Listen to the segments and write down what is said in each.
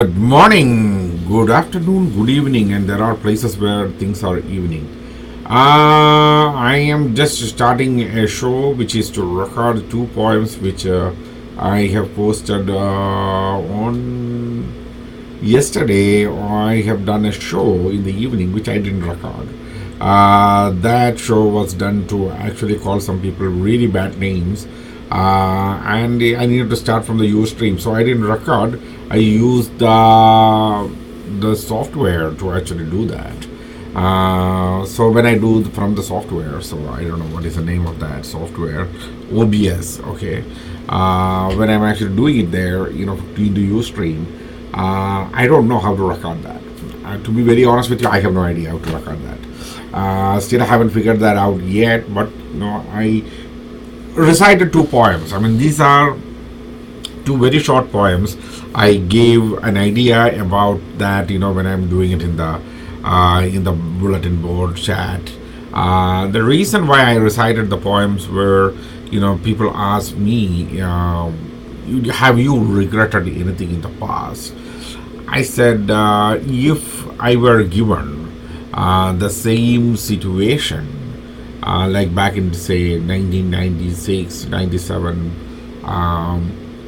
Good morning, good afternoon, good evening, and there are places where things are evening. I am just starting a show which is to record two poems which I have posted on yesterday. I have done a show in the evening which I didn't record. That show was done to actually call some people really bad names, and I needed to start from the Ustream, so I didn't record. I used the software to actually do that. So when I do from the software, so I don't know what is the name of that software, OBS. Okay, when I'm actually doing it there, in the Ustream, I don't know how to record that. To be very honest with you, I have no idea how to record that. Still, I haven't figured that out yet. But I recited two poems. I mean, these are two very short poems. I gave an idea about that, when I'm doing it in the bulletin board chat. The reason why I recited the poems were, people asked me, have you regretted anything in the past? I said, if I were given the same situation, like back in, say, 1996, 97,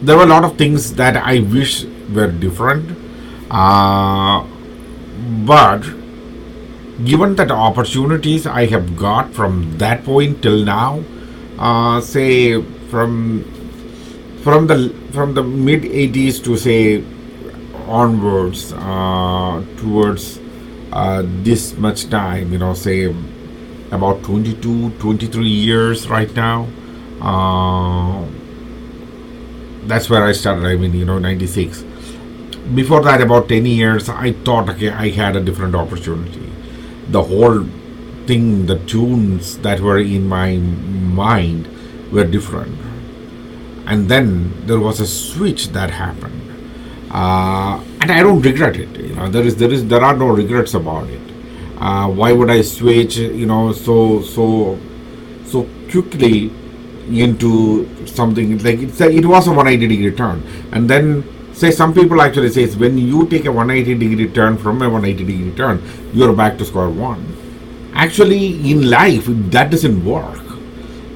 there were a lot of things that I wish were different. But given that opportunities I have got from that point till now, say from the mid 80s to say onwards, towards this much time, say about 22, 23 years right now. That's where I started. I mean, 96. Before that, about 10 years, I thought, okay, I had a different opportunity. The whole thing, the tunes that were in my mind were different. And then there was a switch that happened. And I don't regret it. There are no regrets about it. Why would I switch, so quickly into something like it was a 180-degree turn? And then, say, some people actually says when you take a 180-degree turn from a 180-degree turn, you're back to square one. Actually, in life, that doesn't work.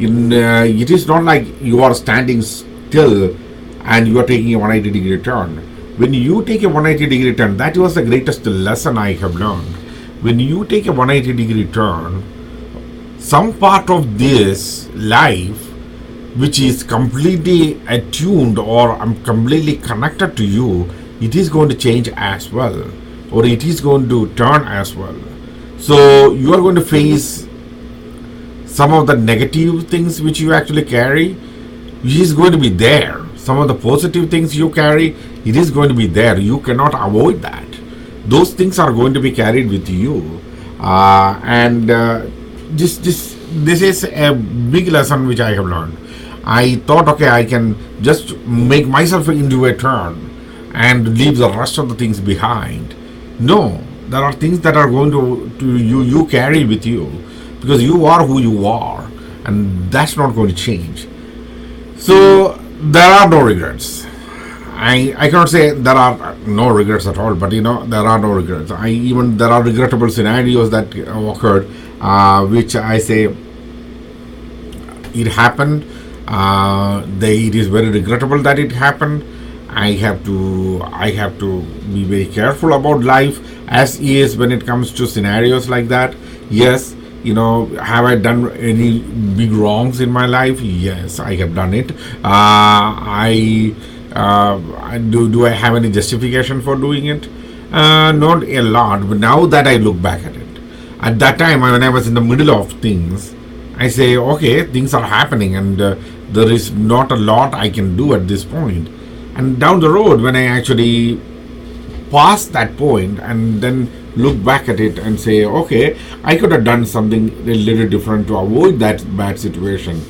It is not like you are standing still and you are taking a 180-degree turn. When you take a 180-degree turn, that was the greatest lesson I have learned. When you take a 180-degree turn, some part of this life which is completely attuned or completely connected to you, it is going to change as well, or it is going to turn as well. So you are going to face some of the negative things which you actually carry, which is going to be there. Some of the positive things you carry, it is going to be there. You cannot avoid that. Those things are going to be carried with you. And this is a big lesson which I have learned. I thought, okay, I can just make myself into a turn and leave the rest of the things behind. No, there are things that are going to you carry with you, because you are who you are, and that's not going to change. So there are no regrets. I cannot say there are no regrets at all, but there are no regrets. There are regrettable scenarios that occurred, which I say it happened. It is very regrettable that it happened. I have to be very careful about life as is when it comes to scenarios like that. Yes, have I done any big wrongs in my life? Yes, I have done it. Do I have any justification for doing it? Not a lot, but now that I look back at it, at that time when I was in the middle of things, I say, okay, things are happening, and there is not a lot I can do at this point. And down the road, when I actually pass that point and then look back at it and say, okay, I could have done something a little different to avoid that bad situation.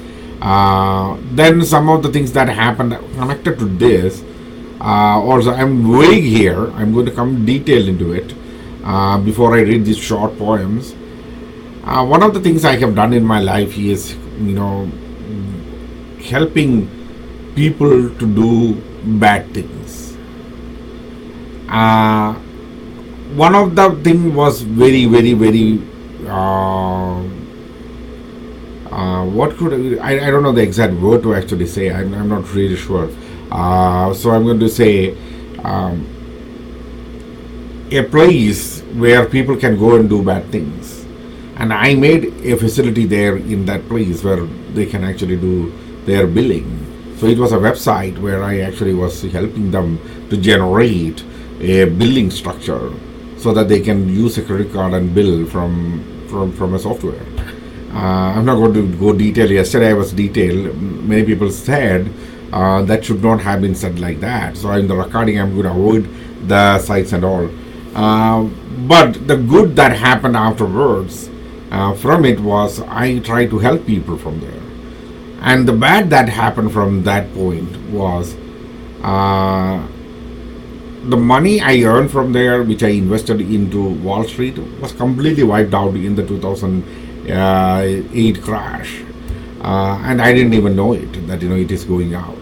Then some of the things that happened connected to this, also I'm vague here. I'm going to come detailed into it before I read these short poems. One of the things I have done in my life is, helping people to do bad things. Uh, One of the thing was very, very, very. Uh, what could I don't know the exact word to actually say. I'm not really sure. So I'm going to say um, a place where people can go and do bad things. And I made a facility there in that place where they can actually do their billing. So it was a website where I actually was helping them to generate a billing structure so that they can use a credit card and bill from a software. I'm not going to go detail. Yesterday I was detailed. Many people said that should not have been said like that. So in the recording I'm going to avoid the sites and all. But the good that happened afterwards from it was I tried to help people from there. And the bad that happened from that point was the money I earned from there, which I invested into Wall Street, was completely wiped out in the 2008 crash. And I didn't even know it, that it is going out.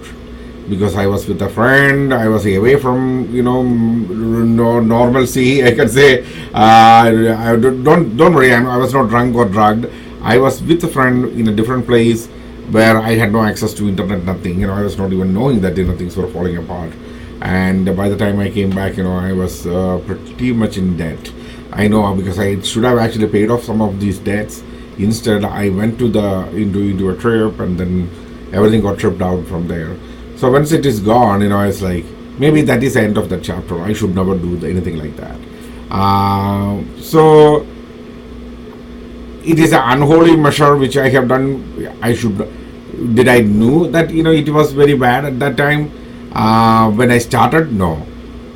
Because I was with a friend, I was away from normalcy. I can say, don't worry, I was not drunk or drugged. I was with a friend in a different place where I had no access to internet, nothing. I was not even knowing that things were falling apart. And by the time I came back, I was pretty much in debt. I know, because I should have actually paid off some of these debts. Instead, I went to into a trip, and then everything got tripped out from there. So once it is gone, it's like maybe that is the end of that chapter. I should never do anything like that. So it is an unholy measure which I have done. Did I know that it was very bad at that time? When I started, no.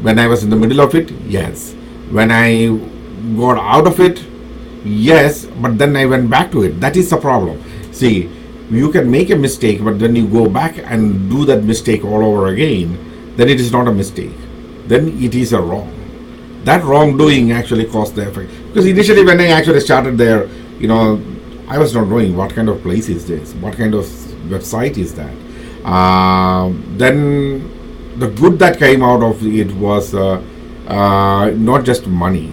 When I was in the middle of it, yes. When I got out of it, yes. But then I went back to it. That is the problem. See, you can make a mistake, but then you go back and do that mistake all over again, then it is not a mistake. Then it is a wrong. That wrongdoing actually caused the effect. Because initially when I actually started there, I was not knowing what kind of place is this, what kind of website is that. Then the good that came out of it was not just money.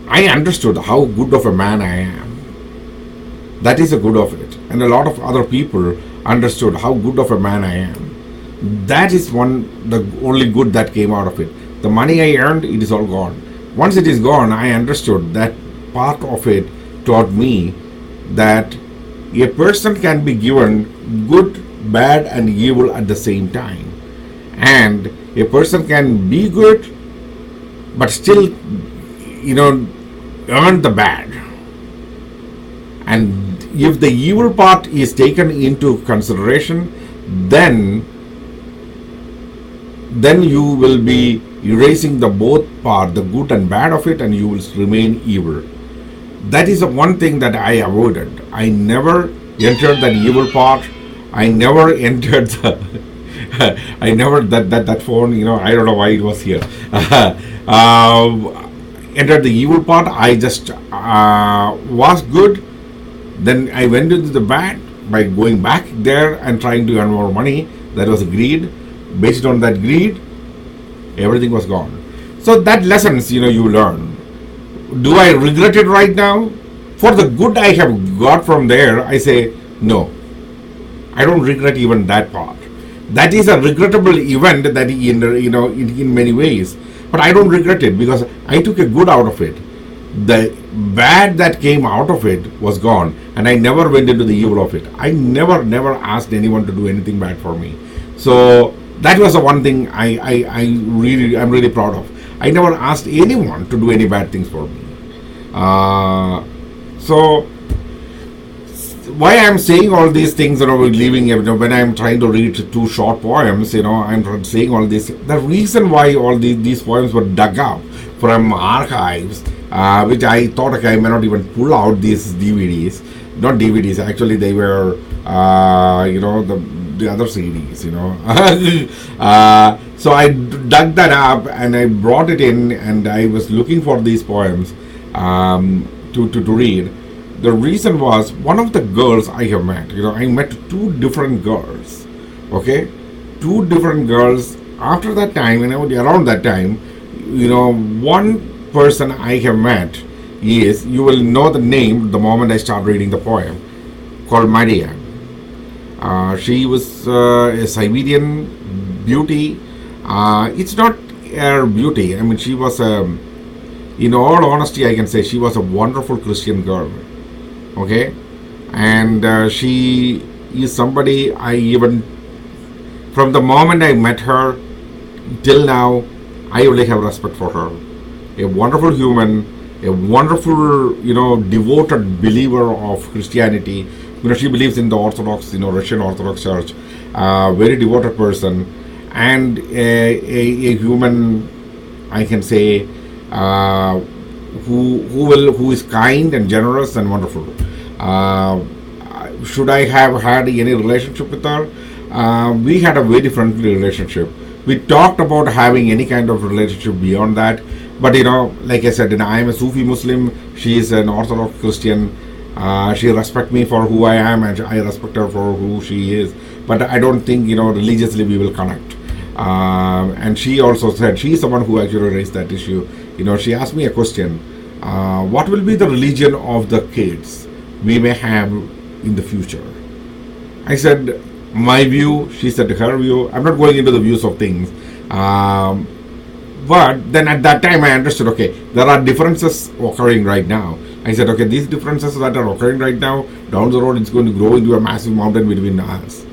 I understood how good of a man I am. That is the good of it. And a lot of other people understood how good of a man I am. That is the only good that came out of it. The money I earned, it is all gone. Once it is gone, I understood that part of it taught me that a person can be given good, bad, and evil at the same time. And a person can be good, but still, earn the bad. And if the evil part is taken into consideration, then you will be erasing the both part, the good and bad of it, and you will remain evil. That is the one thing that I avoided. I never entered that evil part. I never entered the I never that phone, I don't know why it was here. Entered the evil part. I just was good. Then I went into the bad by going back there and trying to earn more money. That was greed. Based on that greed, everything was gone. So that lessons, you learn. Do I regret it right now? For the good I have got from there, I say no. I don't regret even that part. That is a regrettable event that in many ways, but I don't regret it because I took a good out of it. The bad that came out of it was gone, and I never went into the evil of it. I never asked anyone to do anything bad for me. So that was the one thing I'm really proud of. I never asked anyone to do any bad things for me. So why I'm saying all these things, leaving, when I'm trying to read two short poems, I'm saying all this. The reason why all these poems were dug up from archives, which I thought, okay, I may not even pull out these DVDs. Not DVDs, actually they were, the other CDs, so I dug that up and I brought it in, and I was looking for these poems to read. The reason was one of the girls I have met. I met two different girls. Okay, two different girls. After that time, around that time, one person I have met is, you will know the name the moment I start reading the poem, called Maria. She was a Siberian beauty. It's not her beauty. I mean, she was in all honesty, I can say she was a wonderful Christian girl. Okay, and she is somebody I even, from the moment I met her till now, I only have respect for her. A wonderful human, a wonderful, devoted believer of Christianity. She believes in the Orthodox, Russian Orthodox Church. Very devoted person, and a human, I can say, who is kind and generous and wonderful. Should I have had any relationship with her? We had a very friendly relationship. We talked about having any kind of relationship beyond that, but like I said, I am a Sufi Muslim. She is an Orthodox Christian. She respects me for who I am, and I respect her for who she is. But I don't think religiously we will connect. And she also said, she is someone who actually raised that issue. She asked me a question: what will be the religion of the kids we may have in the future? I said my view. She said her view. I'm not going into the views of things. But then at that time I understood, okay, there are differences occurring right now. I said, okay, these differences that are occurring right now, down the road it's going to grow into a massive mountain between us.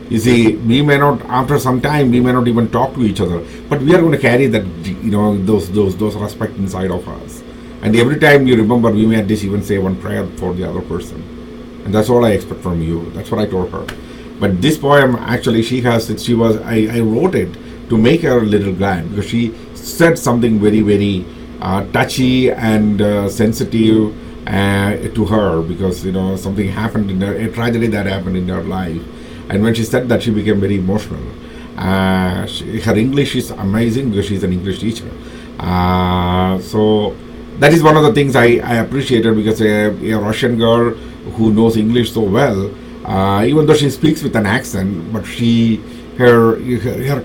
You see, we may not, after some time, we may not even talk to each other, but we are going to carry that, those respect inside of us. And every time you remember, we may at least even say one prayer for the other person. And that's all I expect from you. That's what I told her. But this poem, actually, I wrote it to make her a little glad, because she said something very, very touchy and sensitive to her, because something happened in a tragedy that happened in her life, and when she said that, she became very emotional. Her English is amazing because she's an English teacher. So that is one of the things I appreciated, because a Russian girl who knows English so well, even though she speaks with an accent, but her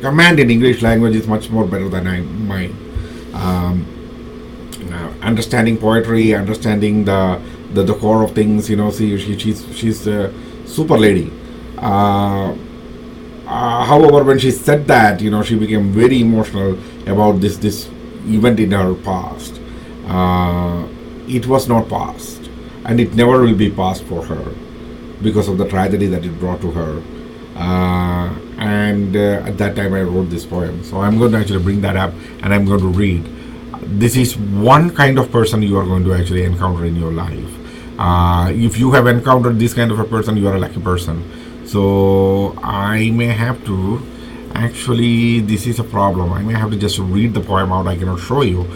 command in English language is much more better than mine. Understanding poetry, understanding the core of things. She's a super lady. However, when she said that, she became very emotional about this event in her past. It was not past, and it never will be past for her, because of the tragedy that it brought to her. And at that time I wrote this poem. So I'm going to actually bring that up, and I'm going to read. This is one kind of person you are going to actually encounter in your life. If you have encountered this kind of a person, you are a lucky person. So I may have to, actually, this is a problem. I may have to just read the poem out. I cannot show you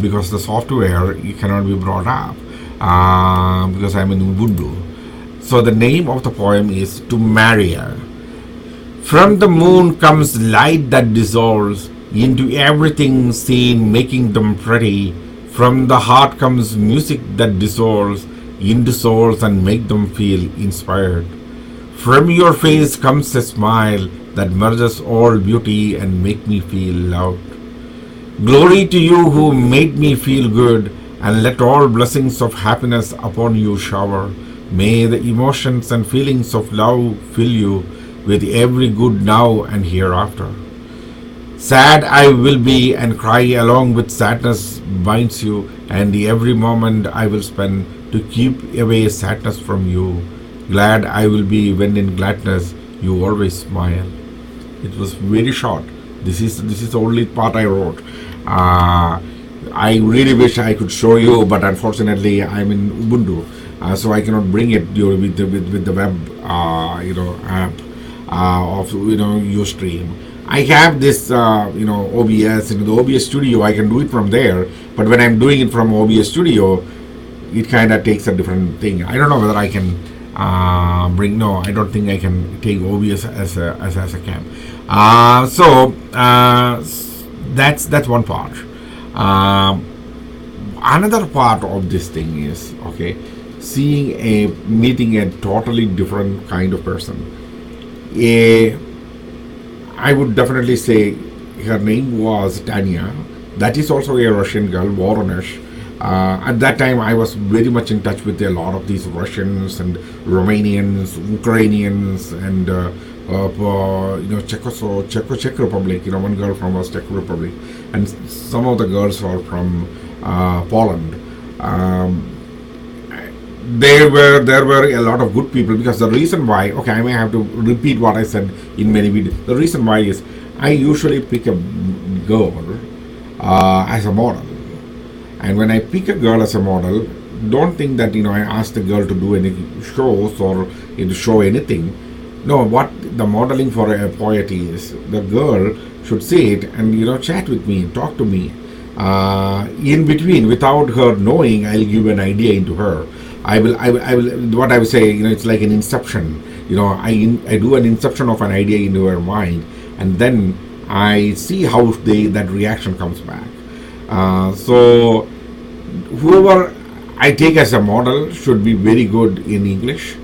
because the software, it cannot be brought up because I'm in Ubuntu. So the name of the poem is To Maria. From the moon comes light that dissolves into everything seen, making them pretty. From the heart comes music that dissolves into souls and make them feel inspired. From your face comes a smile that merges all beauty and make me feel loved. Glory to you who made me feel good, and let all blessings of happiness upon you shower. May the emotions and feelings of love fill you with every good now and hereafter. Sad I will be and cry along with sadness binds you, and every moment I will spend to keep away sadness from you. Glad I will be when in gladness you always smile. It was very short. This is the only part I wrote. I really wish I could show you, but unfortunately I'm in Ubuntu, so I cannot bring it with the web app of Ustream. I have this OBS, the OBS Studio. I can do it from there, but when I'm doing it from OBS Studio, it kind of takes a different thing. I don't know whether I can bring. No, I don't think I can take OBS as a cam. So that's one part. Another part of this thing is meeting a totally different kind of person. I would definitely say her name was Tanya. That is also a Russian girl, Voronezh. At that time, I was very much in touch with a lot of these Russians and Romanians, Ukrainians, and Czech Republic. One girl from was Czech Republic, and some of the girls are from Poland. There were a lot of good people, because the reason why, okay, I may have to repeat what I said in many videos. The reason why is I usually pick a girl as a model, and when I pick a girl as a model, don't think that I ask the girl to do any shows or to show anything. No, what the modeling for a poet is, the girl should sit and chat with me, talk to me. In between, without her knowing, I'll give an idea into her. What I will say, it's like an inception. I do an inception of an idea into her mind, and then I see how that reaction comes back. So, whoever I take as a model should be very good in English,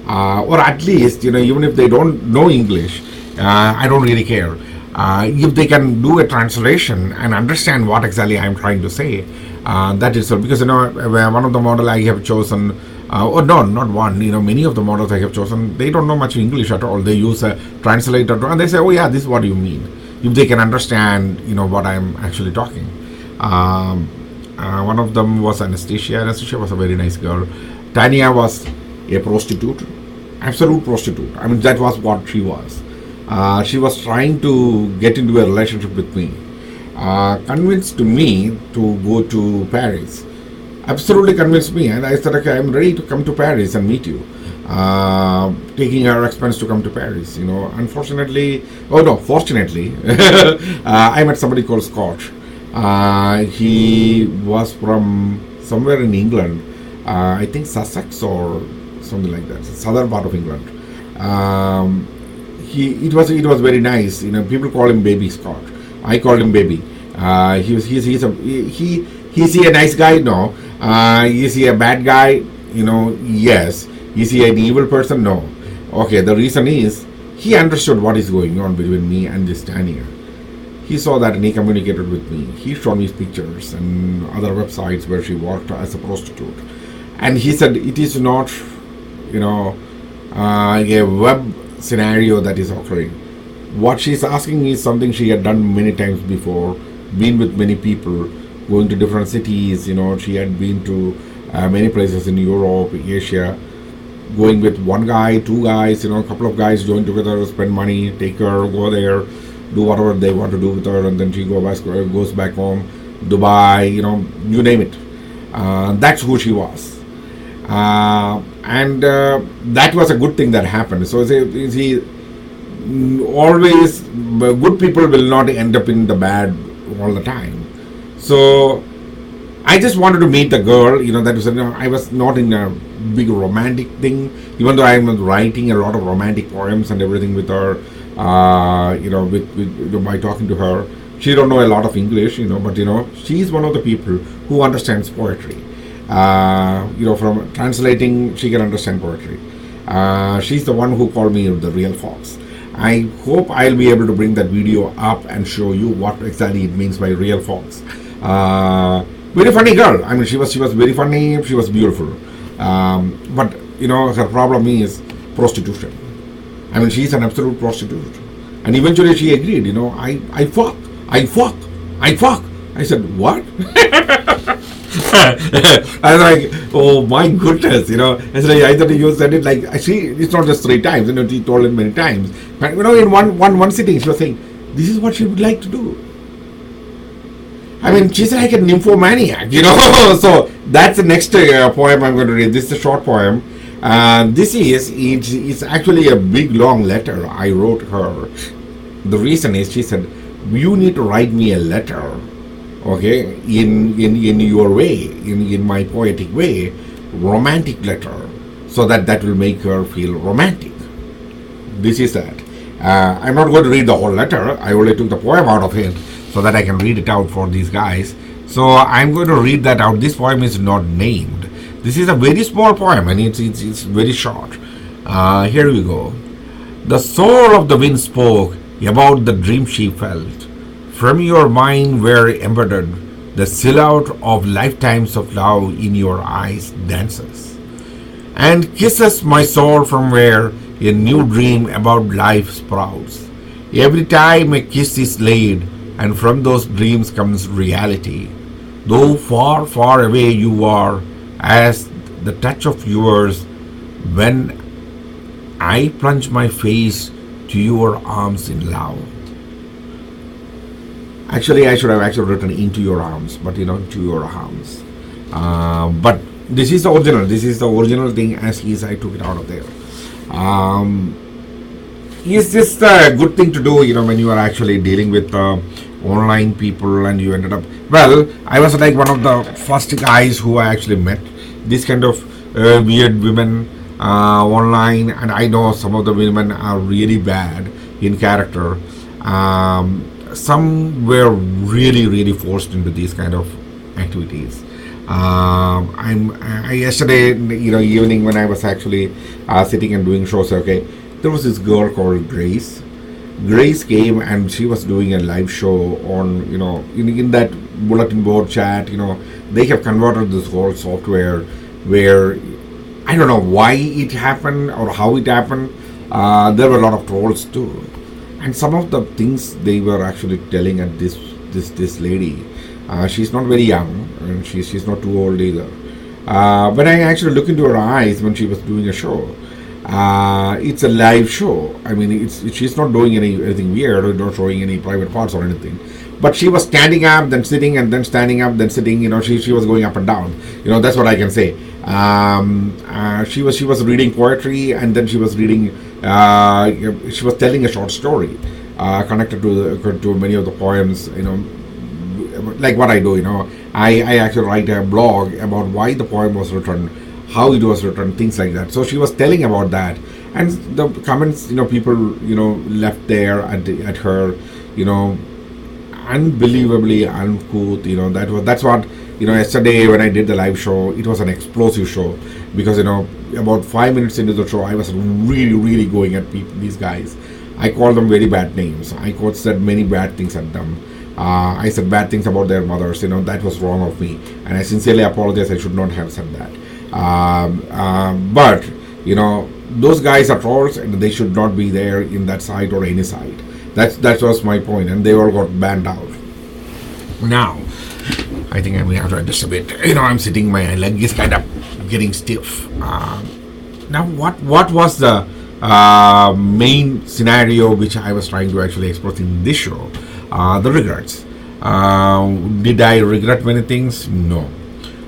or at least, even if they don't know English, I don't really care. If they can do a translation and understand what exactly I'm trying to say, that is so. Because one of the model I have chosen, or no, not one. Many of the models I have chosen, they don't know much English at all. They use a translator, and they say, "Oh yeah, this is what you mean." If they can understand, what I'm actually talking. One of them was Anastasia. Anastasia was a very nice girl. Tanya was a prostitute, absolute prostitute. I mean, that was what she was. She was trying to get into a relationship with me, convinced me to go to Paris. Absolutely convinced me, and I said, okay, I'm ready to come to Paris and meet you. Taking her expense to come to Paris. Unfortunately, fortunately, I met somebody called Scott. He was from somewhere in England, I think Sussex or something like that, southern part of England. It was very nice. People call him Baby Scott. I called him Baby. He's a nice guy? No. Is he a bad guy? Yes. Is he an evil person? No. Okay. The reason is he understood what is going on between me and this Tanya. He saw that and he communicated with me. He showed me pictures and other websites where she worked as a prostitute, and he said it is not, a web scenario that is occurring. What she's asking is something she had done many times before, been with many people, going to different cities. She had been to many places in Europe, Asia, going with one guy, two guys, a couple of guys join together, spend money, take her, go there, do whatever they want to do with her, and then she goes back home, Dubai, you name it. That's who she was. And that was a good thing that happened. So see, always good people will not end up in the bad all the time. So I just wanted to meet the girl. That was I was not in a big romantic thing, even though I was writing a lot of romantic poems and everything with her. With by talking to her, she don't know a lot of English, but she's one of the people who understands poetry. From translating, she can understand poetry. She's the one who called me the real fox. I hope I'll be able to bring that video up and show you what exactly it means by real fox. Very funny girl. I mean, she was very funny. She was beautiful. But her problem is prostitution. I mean, she's an absolute prostitute. And eventually she agreed. I fuck. I said, what? I was like, oh my goodness, I said, I thought you said it like, it's not just 3 times, she told it many times. But, in one sitting, she was saying, this is what she would like to do. I mean, she's like a nymphomaniac, So that's the next poem I'm going to read. This is a short poem. It's actually a big long letter I wrote her. The reason is, she said, you need to write me a letter, okay, in your way, in my poetic way, romantic letter, so that will make her feel romantic. This is that. I'm not going to read the whole letter. I only took the poem out of it so that I can read it out for these guys. So I'm going to read that out. This poem is not named. This is a very small poem, and it's very short. Here we go. The soul of the wind spoke about the dream she felt. From your mind were embedded the silhouette of lifetimes of love in your eyes dances, and kisses my soul from where a new dream about life sprouts. Every time a kiss is laid, and from those dreams comes reality. Though far, far away you are, as the touch of yours, when I plunge my face to your arms in love. Actually, I should have actually written into your arms, but to your arms. But this is the original. This is the original thing as is. I took it out of there. Um, is this a good thing to do? When you are actually dealing with online people and you ended up. Well, I was like one of the first guys who I actually met. This kind of weird women online, and I know some of the women are really bad in character. Some were really, really forced into these kind of activities. Yesterday, evening when I was actually sitting and doing shows. Okay, there was this girl called Grace. Grace came and she was doing a live show on, in that bulletin board chat. They have converted this whole software where I don't know why it happened or how it happened. There were a lot of trolls too, and some of the things they were actually telling at this lady. She's not very young, and she's not too old either. But I actually look into her eyes when she was doing a show. It's a live show. I mean, she's not doing anything weird or not showing any private parts or anything. But she was standing up, then sitting, and then standing up, then sitting. She was going up and down. That's what I can say. She was reading poetry, and then she was reading. She was telling a short story connected to many of the poems. Like what I do. I actually write a blog about why the poem was written, how it was written, things like that. So she was telling about that, and the comments, people, left there at her, unbelievably uncouth. That's what. Yesterday when I did the live show, it was an explosive show because about 5 minutes into the show, I was really, really going at these guys. I called them very bad names. I said many bad things at them. I said bad things about their mothers. That was wrong of me, and I sincerely apologize. I should not have said that. But those guys are trolls, and they should not be there in that site or any site. That was my point, and they all got banned out. Now, I think I may have to adjust a bit. I'm sitting, my leg is kind of getting stiff. Now, what was the main scenario which I was trying to actually express in this show? The regrets. Did I regret many things? No.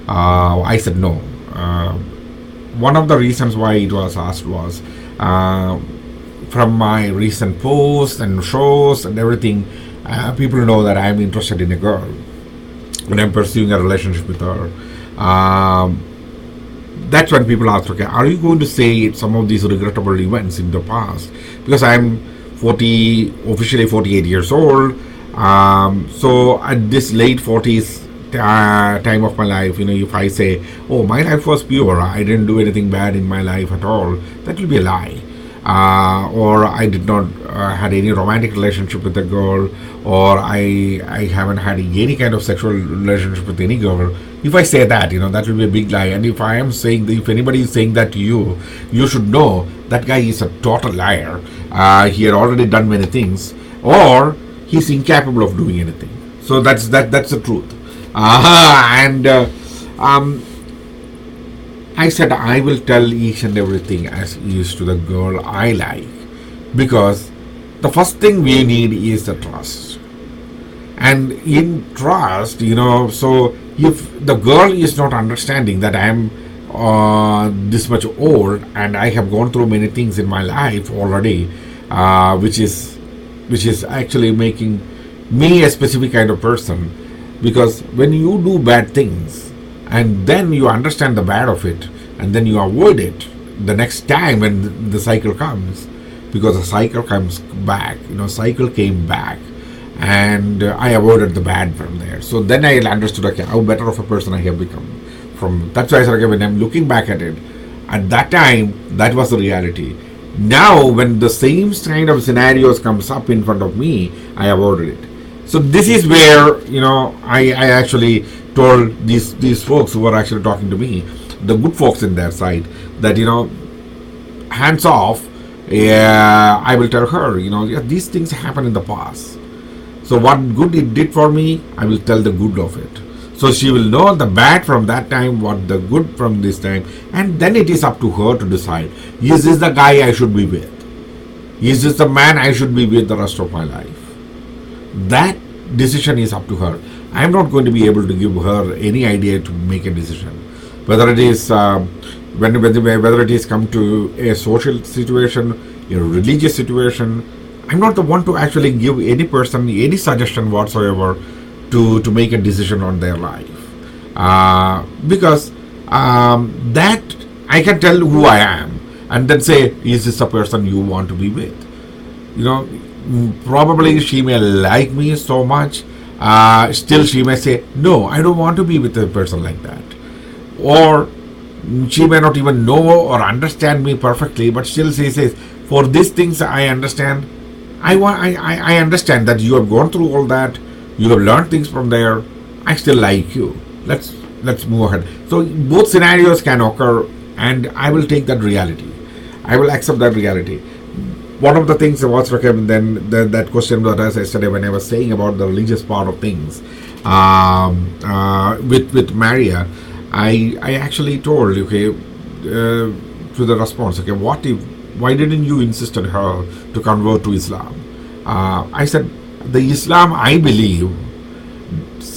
I said no. One of the reasons why it was asked was from my recent posts and shows and everything, people know that I'm interested in a girl and I'm pursuing a relationship with her. That's when people ask, okay, are you going to say some of these regrettable events in the past? Because I'm officially 48 years old. So at this late 40s time of my life, if I say, oh, my life was pure, I didn't do anything bad in my life at all, that will be a lie. Or I did not had any romantic relationship with a girl, or I haven't had any kind of sexual relationship with any girl. If I say that, that will be a big lie. And if I am saying, if anybody is saying that to you, you should know that guy is a total liar. He had already done many things, or he's incapable of doing anything. So that's the truth. I said I will tell each and everything as is to the girl I like, because the first thing we need is the trust. And in trust, so if the girl is not understanding that I am this much old and I have gone through many things in my life already, which is actually making me a specific kind of person, because when you do bad things and then you understand the bad of it and then you avoid it the next time when the cycle comes, because the cycle comes back, cycle came back, and I avoided the bad from there. So then I understood, okay, how better of a person I have become from. That's why I said, okay, when I'm looking back at it, at that time, that was the reality. Now, when the same kind of scenarios comes up in front of me, I avoided it. So this is where I actually told these folks who were actually talking to me, the good folks in their side, that hands off. Yeah, I will tell her, yeah, these things happen in the past. So what good it did for me, I will tell the good of it. So she will know the bad from that time, what the good from this time, and then it is up to her to decide: is this the guy I should be with? Is this the man I should be with the rest of my life? That decision is up to her. I am not going to be able to give her any idea to make a decision, whether it is whether it is come to a social situation, a religious situation. I'm not the one to actually give any person any suggestion whatsoever to make a decision on their life, because that I can tell who I am and then say, is this a person you want to be with? Probably she may like me so much, still she may say, no, I don't want to be with a person like that. Or she may not even know or understand me perfectly, but still she says, for these things I understand. I understand that you have gone through all that, you have learned things from there. I still like you. Let's move ahead. So both scenarios can occur, and I will take that reality. I will accept that reality. One of the things was then that question that I asked yesterday when I was saying about the religious part of things, with Maria, I actually told to the response, why didn't you insist on her to convert to Islam? I said, the Islam I believe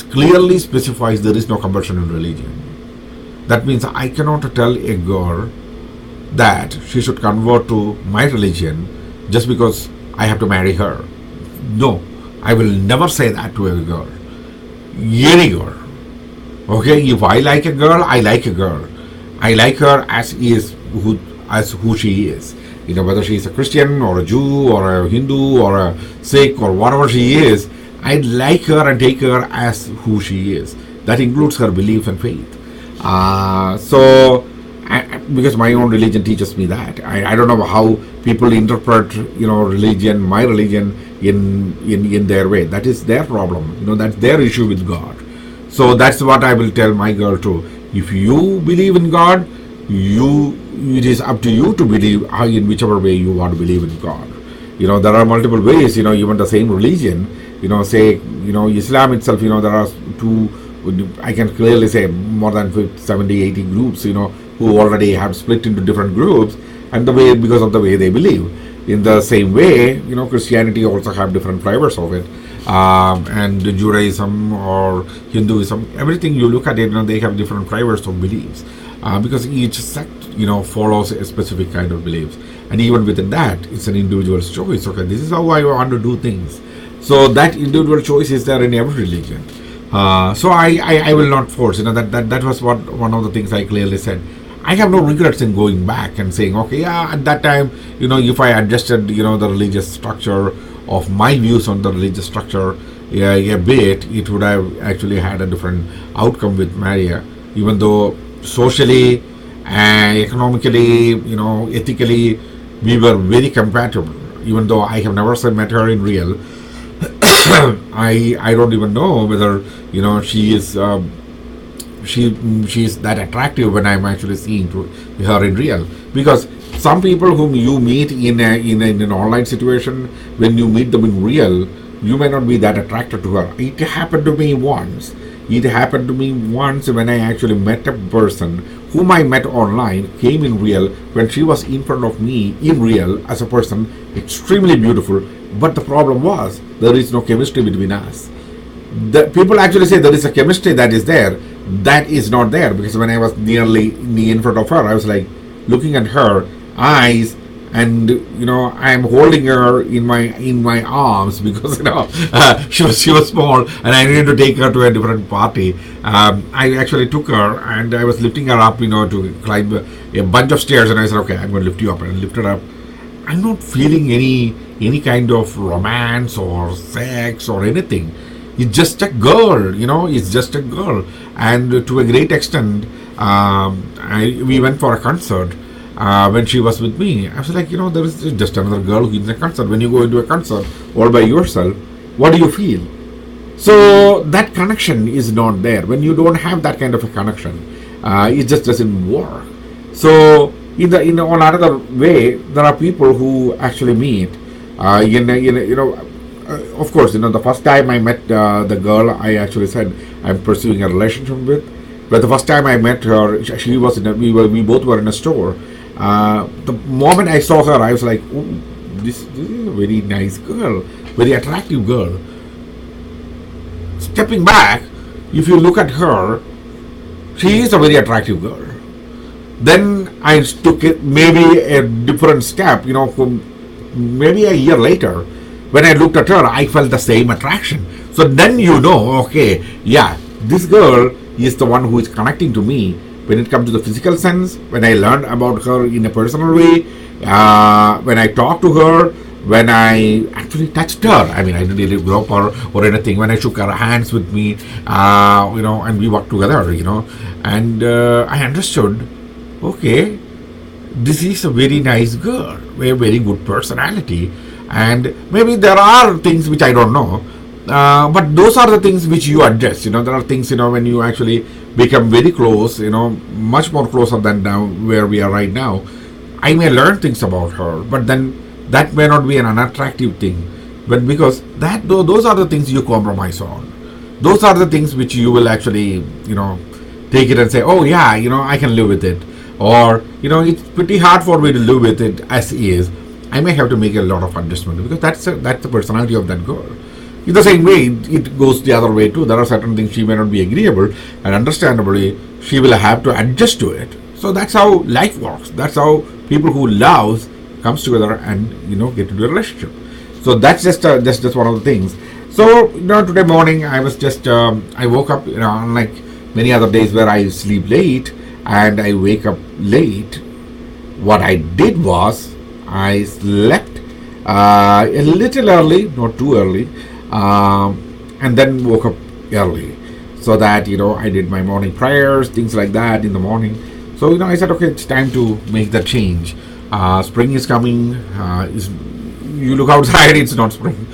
clearly specifies there is no conversion in religion. That means I cannot tell a girl that she should convert to my religion just because I have to marry her. No, I will never say that to a girl. Any girl. Okay, if I like a girl, I like a girl. I like her as who she is. Whether she is a Christian or a Jew or a Hindu or a Sikh or whatever she is, I like her and take her as who she is. That includes her belief and faith. Because my own religion teaches me that. I don't know how people interpret, religion, my religion, in their way. That is their problem. That's their issue with God. So that's what I will tell my girl too. If you believe in God, it is up to you to believe in whichever way you want to believe in God. There are multiple ways. Even the same religion. Say Islam itself. There are two. I can clearly say more than 50, 70, 80 groups. Who already have split into different groups, and because of the way they believe. In the same way, Christianity also have different flavors of it, and Judaism or Hinduism. Everything you look at it, they have different flavors of beliefs, because each sect, follows a specific kind of beliefs, and even within that, it's an individual's choice. Okay, this is how I want to do things. So that individual choice is there in every religion. So I will not force. That was what one of the things I clearly said. I have no regrets in going back and saying, okay, yeah, at that time, if I adjusted, the religious structure of my views on the religious structure a bit, it would have actually had a different outcome with Maria, even though socially, economically, ethically, we were very compatible. Even though I have never met her in real, I don't even know whether she is. She's that attractive when I'm actually seeing her in real, because some people whom you meet in an online situation, when you meet them in real, you may not be that attracted to her. It happened to me once when I actually met a person whom I met online, came in real, when she was in front of me in real as a person, extremely beautiful, but the problem was there is no chemistry between us. The people actually say there is a chemistry that is there. That is not there, because when I was nearly in front of her, I was like looking at her eyes, and I am holding her in my arms because she was small and I needed to take her to a different party. I actually took her and I was lifting her up, to climb a bunch of stairs, and I said, okay, I'm going to lift you up, and I lifted her up. I'm not feeling any kind of romance or sex or anything. It's just a girl, it's just a girl. And to a great extent, we went for a concert. When she was with me, I was like, there is just another girl who's in a concert. When you go into a concert all by yourself, what do you feel? So that connection is not there. When you don't have that kind of a connection, it just doesn't work. So on another way, there are people who actually meet. Of course, the first time I met the girl, I actually said I'm pursuing a relationship with. But the first time I met her, she was we both were in a store. The moment I saw her, I was like, oh, this is a very nice girl, very attractive girl. Stepping back, if you look at her, she is a very attractive girl. Then I took it maybe a different step, maybe a year later. When I looked at her, I felt the same attraction. So then okay, yeah, this girl is the one who is connecting to me when it comes to the physical sense, when I learned about her in a personal way, when I talked to her, when I actually touched her. I mean, I didn't really grope her or anything. When I shook her hands with me, and we walked together, and I understood, okay, this is a very nice girl, a very good personality, and maybe there are things which I don't know, but those are the things which you adjust. There are things, when you actually become very close, much more closer than now where we are right now. I may learn things about her, but then that may not be an unattractive thing. But because those are the things you compromise on. Those are the things which you will actually, take it and say, oh yeah, I can live with it. Or, it's pretty hard for me to live with it as is. I may have to make a lot of adjustment because that's the personality of that girl. In the same way, it goes the other way too. There are certain things she may not be agreeable, and understandably, she will have to adjust to it. So that's how life works. That's how people who love comes together and get into a relationship. So that's just one of the things. So today morning I was just I woke up, unlike many other days where I sleep late and I wake up late. What I did was I slept a little early, not too early, and then woke up early, so that I did my morning prayers, things like that in the morning. So I said, okay, it's time to make the change. Spring is coming. You look outside, it's not spring.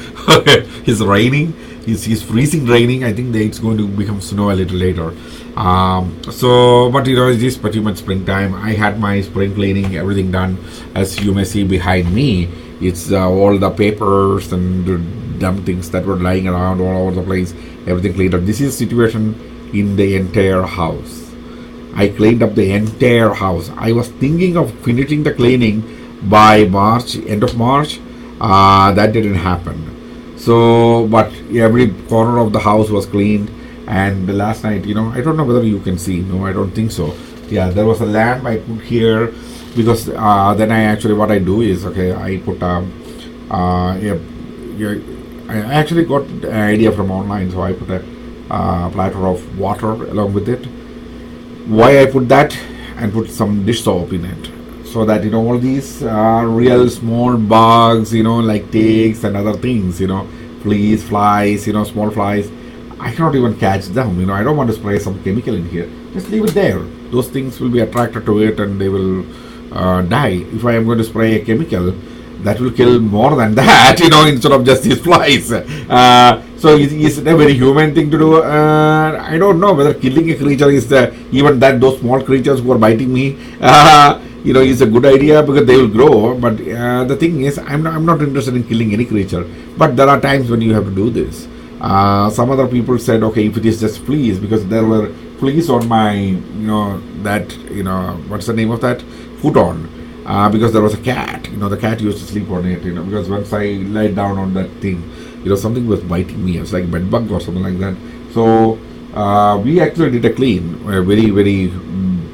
It's raining. It's freezing raining. I think that it's going to become snow a little later. But it is pretty much springtime. I had my spring cleaning, everything done. As you may see behind me, it's all the papers and the dumb things that were lying around all over the place. Everything cleaned up. This is the situation in the entire house. I cleaned up the entire house. I was thinking of finishing the cleaning by end of March. That didn't happen. So, but every corner of the house was cleaned. And last night, I don't know whether you can see. No, I don't think so. Yeah, there was a lamp I put here because then what I do is, okay, I put I actually got an idea from online, so I put a platter of water along with it. Why I put that and put some dish soap in it, so that all these real small bugs, like ticks and other things, fleas, flies, small flies, I cannot even catch them. I don't want to spray some chemical in here. Just leave it there. Those things will be attracted to it and they will die. If I am going to spray a chemical, that will kill more than that, instead of just these flies. So is it a very human thing to do? I don't know whether killing a creature is even that those small creatures who are biting me, is a good idea because they will grow. But the thing is, I'm not interested in killing any creature. But there are times when you have to do this. Some other people said, okay, if it is just fleas, because there were fleas on my, what's the name of that? Futon. Because there was a cat, the cat used to sleep on it, because once I lied down on that thing, something was biting me. It was like a bed bug or something like that. So we actually did a clean, a very, very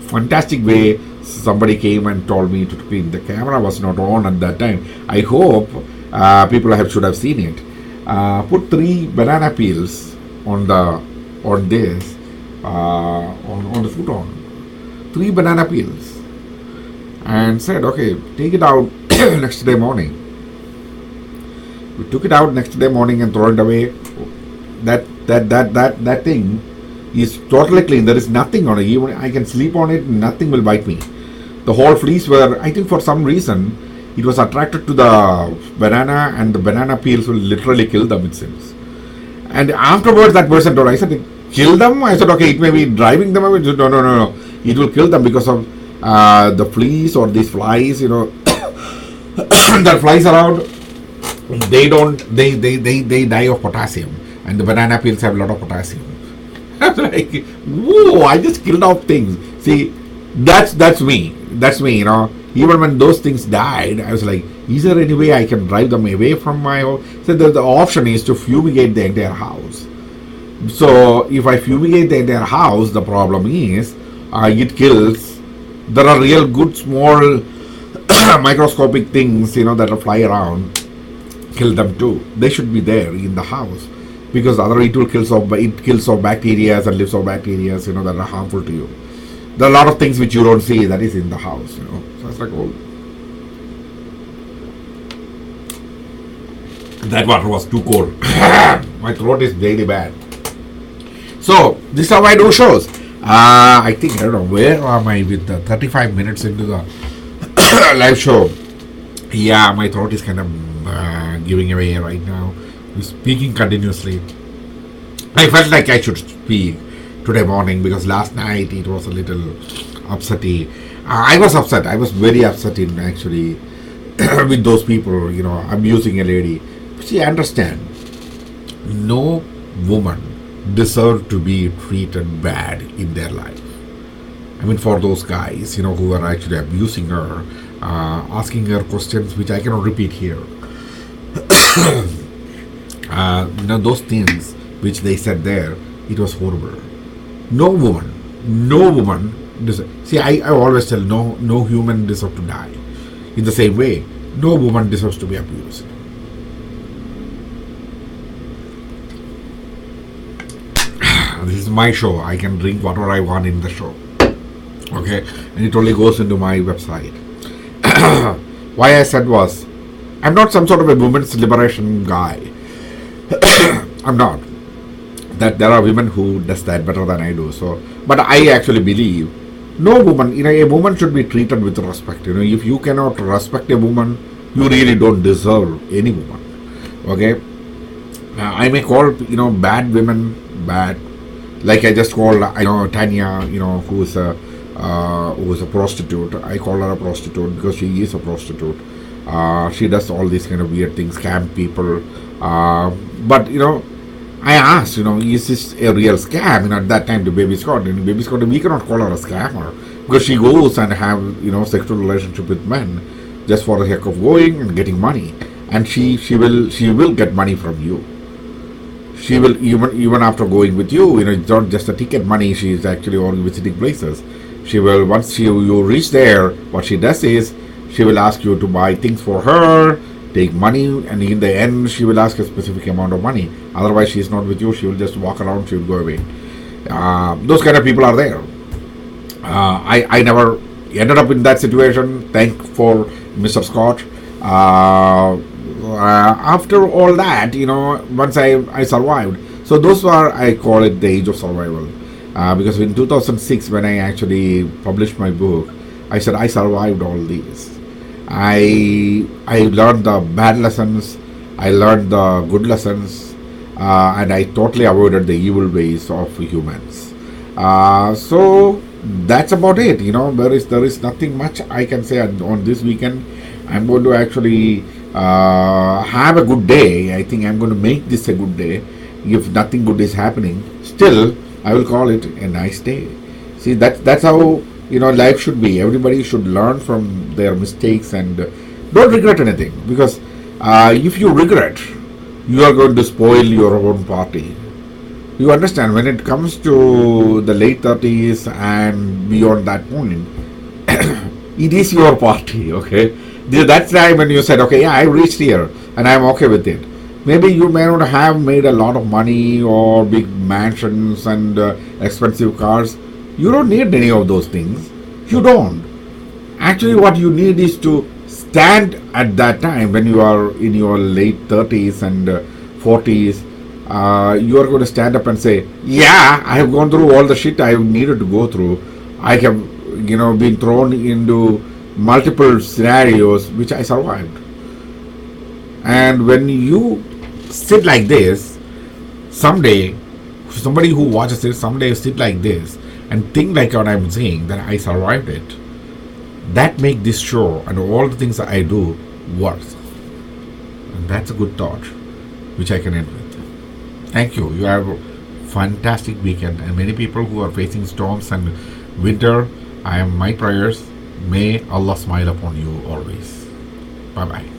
fantastic way. Somebody came and told me to clean. The camera was not on at that time. I hope people should have seen it. Put 3 banana peels on the futon. 3 banana peels. And said, okay, take it out next day morning. We took it out next day morning and throw it away. That thing is totally clean. There is nothing on it. Even I can sleep on it, nothing will bite me. The whole fleas were, I think for some reason, it was attracted to the banana, and the banana peels will literally kill them, it seems. And afterwards, that person told, I said, kill them? I said, okay, it may be driving them away. Said, no, no, no, no. It will kill them because of the fleas or these flies, that flies around. They don't, they die of potassium. And the banana peels have a lot of potassium. I was like, whoa, I just killed off things. See, that's me. That's me, Even when those things died, I was like, is there any way I can drive them away from my house? So the option is to fumigate the entire house. So if I fumigate the entire house, the problem is it kills. There are real good small microscopic things, that fly around. Kill them too. They should be there in the house because otherwise it kills off bacteria and lives off bacteria, that are harmful to you. There are a lot of things which you don't see that is in the house, So it's like, oh, that water was too cold. My throat is really bad. So this is how I do shows. I think, I don't know, where am I with the 35 minutes into the live show? Yeah, my throat is kind of giving away right now. I'm speaking continuously. I felt like I should speak today morning because last night it was a little upsetty. I was upset. I was very upset in actually with those people, abusing a lady. See, understand, no woman deserves to be treated bad in their life. I mean, for those guys, who are actually abusing her, asking her questions which I cannot repeat here. Those things which they said there, it was horrible. No woman see, I always tell no human deserves to die. In the same way, no woman deserves to be abused. This is my show. I can drink whatever I want in the show. Okay? And it only goes into my website. Why I said was, I'm not some sort of a women's liberation guy. I'm not. That there are women who does that better than I do. So, but I actually believe no woman, a woman should be treated with respect. If you cannot respect a woman, you really don't deserve any woman. Okay? I may call, bad women bad. Like I just called, Tanya, who is a prostitute. I call her a prostitute because she is a prostitute. She does all these kind of weird things, scam people. But I asked, is this a real scam? At that time, the Baby Scott, we cannot call her a scammer because she goes and have sexual relationship with men just for the heck of going and getting money, and she will get money from you. She will even after going with you, it's not just a ticket money. She is actually all visiting places. She will once you reach there, what she does is she will ask you to buy things for her, take money, and in the end she will ask a specific amount of money. Otherwise she is not with you. She will just walk around. She will go away. Those kind of people are there. I never ended up in that situation. Thank for Mr. Scott. After all that, once I survived. So those were, I call it the age of survival. Because in 2006, when I actually published my book, I said I survived all these. I learned the bad lessons, I learned the good lessons, and I totally avoided the evil ways of humans. So that's about it. There is nothing much I can say on this weekend. I'm going to actually have a good day. I think I'm going to make this a good day. If nothing good is happening, still I will call it a nice day. See, that's how life should be. Everybody should learn from their mistakes and don't regret anything, because if you regret, you are going to spoil your own party. You understand, when it comes to the late 30s and beyond that point, it is your party. Okay, that's the time when you said, okay, yeah, I reached here and I'm okay with it. Maybe you may not have made a lot of money or big mansions and expensive cars. You don't need any of those things. You don't. Actually, what you need is to stand at that time when you are in your late 30s and 40s. You are going to stand up and say, yeah, I have gone through all the shit I needed to go through. I have, been thrown into multiple scenarios which I survived. And when you sit like this, someday, somebody who watches it someday sit like this and think like what I'm saying, that I survived it. That make this show and all the things that I do worth. And that's a good thought, which I can end with. Thank you. You have a fantastic weekend, and many people who are facing storms and winter, I am my prayers. May Allah smile upon you always. Bye bye.